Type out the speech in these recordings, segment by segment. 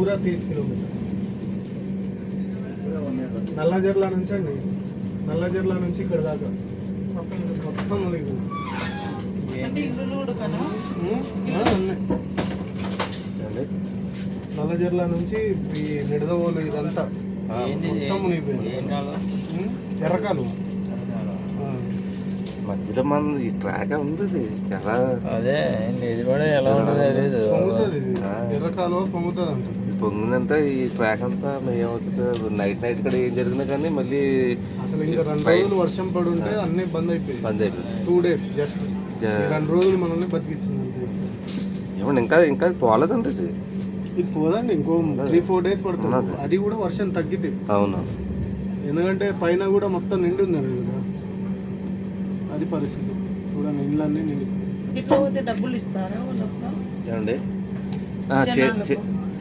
పూరా 30 కిలోమీటర్. నల్లజర్ల నుంచి అండి, నల్లజర్ల నుంచి ఇక్కడ దాకా మొత్తం మునిగిపోయింది. నల్లజర్ల నుంచి ఈ నిడదవోలు ఇదంతా మొత్తం మునిగిపోయింది. ఎర్రకాలు మధ్యలో మన ఈ ట్రాక్ ఉంది చాలా. అదే ఇది కూడా ఎలా ఉంటుంది తెలియదు. ఎర్రకాలువ పొంగుతుంది అంట. పొంగిందంటే ఈ ట్రాక్ అంతా ఏమవుతుంది, నైట్ కూడా ఏం జరిగినా కానీ మళ్ళీ అసలు ఇంకా 2 రోజులు వర్షం పడి ఉంటే అన్నీ బంద్ అయిపోయింది. 2 days జస్ట్ 2 రోజులు మనల్ని బతికించింది అంతే. ఏమన్నా ఇంకా పోలేదండి ఇది పోదండి, ఇంకో 3-4 days పడుతుంది. అది కూడా వర్షం తగ్గితే. అవును, ఎందుకంటే పైన కూడా మొత్తం నిండి ఉంది కదా, అది పరిస్థితి. చూడండి ఇండ్లన్నీ నిండి. ఇట్లా పోతే డబ్బులు ఇస్తారా వాళ్ళు ఒకసారి? ఏమండి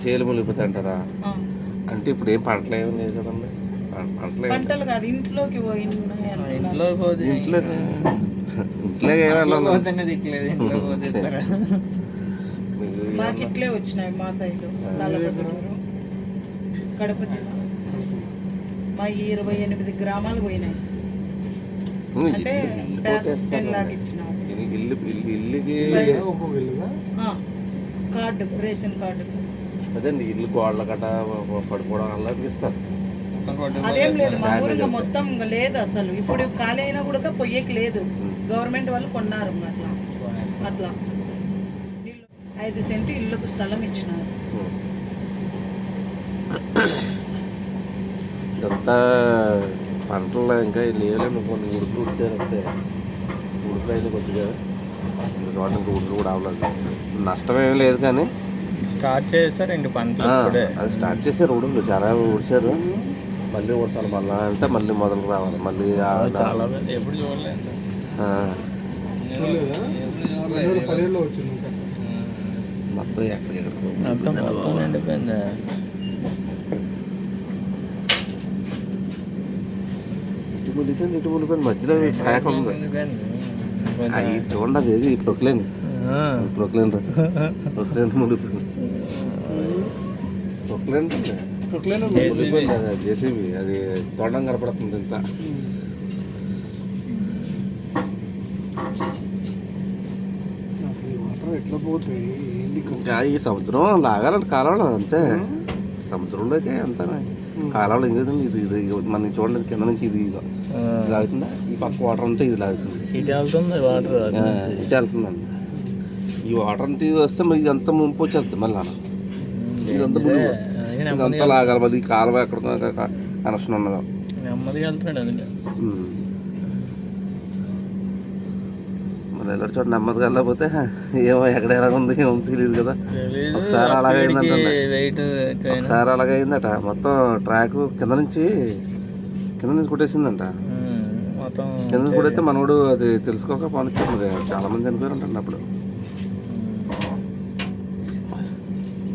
చేలు మునిగిపోతాయి అంటారా? అంటే ఇప్పుడు ఏం పంటలు ఏమి లేదు కదండి. పంటలు కాదు, ఇంట్లోకి ఇంట్లో మాకు ఇట్లే వచ్చినాయి. మా సైడ్ కడప జిల్లా మా 28 గ్రామాలు పోయినాయి. అంటే లాగా ఇచ్చినారు. Card, ration card. అదండి ఇల్లు గోడల గట్ట పడిపోవడం అలా ఇస్తారు. అదేం లేదు మా ఊరిగా మొత్తం లేదు అసలు. ఇప్పుడు ఖాళీ అయినా కూడా పొయ్యేకి లేదు. గవర్నమెంట్ వాళ్ళు కొన్నారు అట్లా 5 సెంటు ఇల్లుకు స్థలం ఇచ్చినారు. ఇదంతా పంటలు ఇంకా లేవలేము. కొన్ని ఉడుకులు ఉడిచారు అంతే. ఉడుకులు అయితే కొద్దిగా చోట ఇంకా ఉడుకులు కూడా అవ్వలేదు. నష్టమేం లేదు కానీ స్టార్ట్ చేస్తారు ఇంక పంటలు. అది స్టార్ట్ చేశారు, ఉడుకులు చాలా ఉడిచారు. మళ్ళీ ఉడసాలి, మళ్ళీ అంటే మళ్ళీ మొదలు రావాలి. మళ్ళీ చాలా ఎప్పుడు చూడలేదు. మొత్తం ఎక్కడికెక్కడ మొత్తం నిండిపోయింది. ఇటు మునిపోయింది. మధ్యలో ట్రాక్ ఉంది. అది చూడండి, అది ఏది ప్రొక్లైన్ మునిపోయింది. ప్రొక్లైన్ జేసీబీ అది తోటం కనపడుతుంది ఇంత. ఎట్లా పోతాయి ఇంకా ఈ సముద్రం లాగాలంటే కాలంలో అంతే. సముద్రంలో అయితే అంతా కాలంలో ఇంకేదండి. ఇది మనకి చూడండి కింద నుంచి ఇది లాగుతుందా, ఈ పక్క వాటర్ అంతా ఇది లాగుతుంది. ఇటు వెళ్తుంది వాటర్, ఇటు వెళ్తుందండి. ఈ వాటర్ అంతా ఇది వస్తే మరి ఇదంతా ముంపు వచ్చేస్తుంది. మళ్ళీ ఇదంతా లాగాలి. మళ్ళీ ఈ కాలువ ఎక్కడ కనెక్షన్ ఉన్నదా నెమ్మదిగా వెళ్తున్నాడు. అందుకే మళ్ళీ వెళ్ళారు చూడండి. నెమ్మదిగా వెళ్ళకపోతే ఏమో ఎక్కడ ఎలా ఉంది ఏమో తెలియదు కదా. ఒకసారి అలాగైందట. మొత్తం ట్రాక్ కింద నుంచి కొట్టేసిందంట. కింద నుంచి కొట్టేస్తే మనోడు అది తెలుసుకోక పనిచ్చారు. చాలా మంది చనిపోయారు అంటండి అప్పుడు.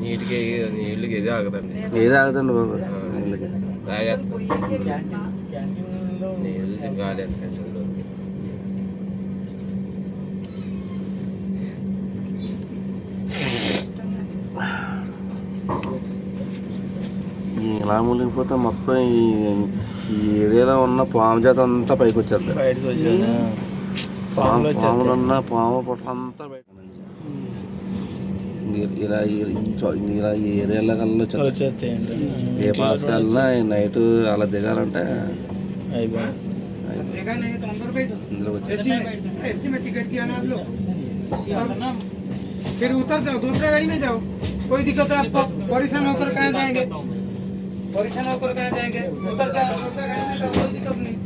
నీళ్ళకి ఏది ఆగదండి, ఏది ఆగదండి బాబు. నీళ్ళకి గాలి ఎంత ఇలా మునిగిపోతే మొత్తం ఈ ఏరియాలో ఉన్న పాము జాతి అంతా పైకి వచ్చేది. పాములు ఉన్న పాము పొట్ట అంతా బయట ఇలా ఈ ఏరియాలో కల్లా ఏ పాస్ కల్లా నైట్ అలా దిగాలంటే ఇందులో వచ్చేసి फिर उतर जाओ, दूसरा गाड़ी में जाओ, कोई दिक्कत है आपको? परेशान होकर कहाँ जाएंगे? उतर जाओ, दूसरा गाड़ी में जाओ, कोई दिक्कत नहीं.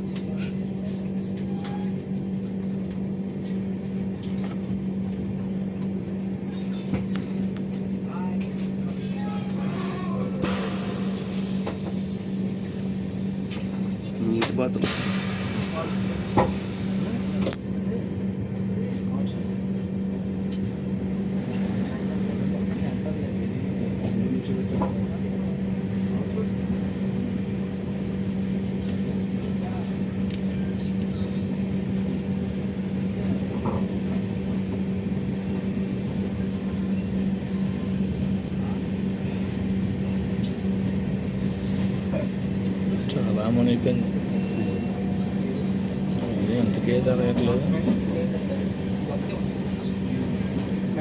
నీటి బాతులు కామన్ అయిపోయింది. అది ఎంత కేసు అడగట్లేదు.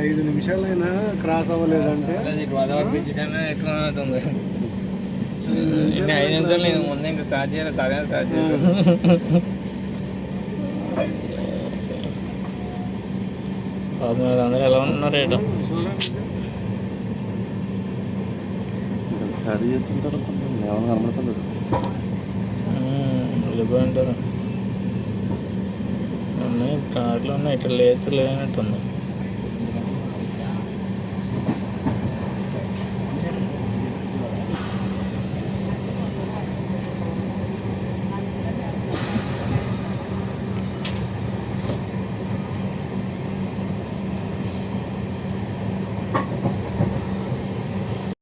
5 నిమిషాలైనా క్రాస్ అవ్వలేదంటే గోదావరి బ్రిడ్జ్ కన్నా ఎక్కువ అవుతుంది. 5 నిమిషాలు నేను ముందే ఇంకా స్టార్ట్ చేయాలి, సరే స్టార్ట్ చేస్తాను. అందరూ ఎలా ఉంటున్నారు ఏటో ఖాళీ చేస్తుంటారు, ఏమైనా కనబడుతుంది. వెళ్ళిపోయి ఉంటారు. ఉన్నాయి కార్లు ఉన్నాయి, ఇక్కడ లేనట్టుంది.